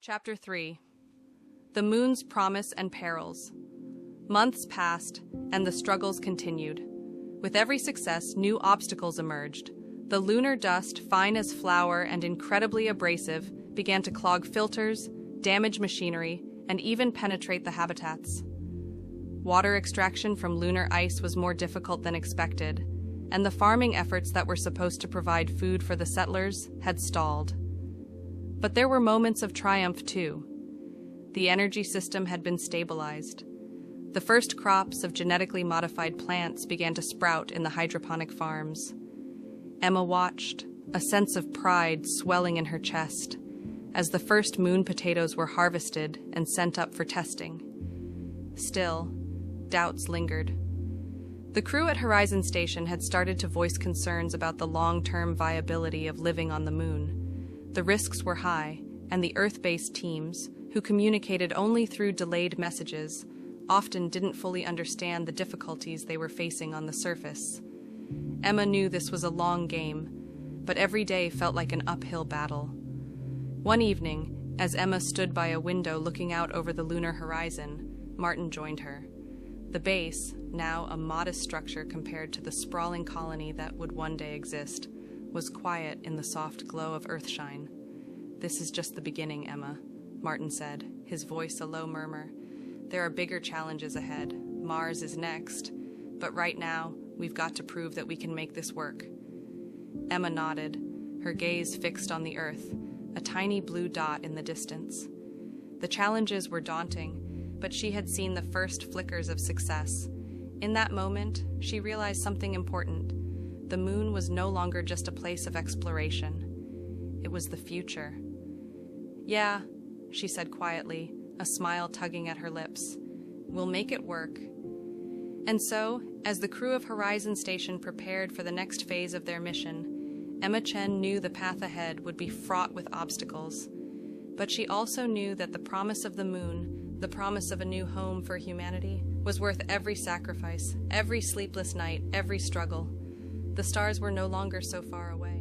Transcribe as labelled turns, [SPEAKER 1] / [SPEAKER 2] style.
[SPEAKER 1] Chapter 3. The Moon's Promise and Perils. Months passed, and the struggles continued. With every success, new obstacles emerged. The lunar dust, fine as flour and incredibly abrasive, began to clog filters, damage machinery, and even penetrate the habitats. Water extraction from lunar ice was more difficult than expected, and the farming efforts that were supposed to provide food for the settlers had stalled. But there were moments of triumph, too. The energy system had been stabilized. The first crops of genetically modified plants began to sprout in the hydroponic farms. Emma watched, a sense of pride swelling in her chest, as the first moon potatoes were harvested and sent up for testing. Still, doubts lingered. The crew at Horizon Station had started to voice concerns about the long-term viability of living on the moon. The risks were high, and the Earth-based teams, who communicated only through delayed messages, often didn't fully understand the difficulties they were facing on the surface. Emma knew this was a long game, but every day felt like an uphill battle. One evening, as Emma stood by a window looking out over the lunar horizon, Martin joined her. The base, now a modest structure compared to the sprawling colony that would one day exist, was quiet in the soft glow of Earthshine. "This is just the beginning, Emma," Martin said, his voice a low murmur. "There are bigger challenges ahead. Mars is next. But right now, we've got to prove that we can make this work." Emma nodded, her gaze fixed on the Earth, a tiny blue dot in the distance. The challenges were daunting, but she had seen the first flickers of success. In that moment, she realized something important. The moon was no longer just a place of exploration. It was the future. "Yeah," she said quietly, a smile tugging at her lips. "We'll make it work." And so, as the crew of Horizon Station prepared for the next phase of their mission, Emma Chen knew the path ahead would be fraught with obstacles. But she also knew that the promise of the moon, the promise of a new home for humanity, was worth every sacrifice, every sleepless night, every struggle. The stars were no longer so far away.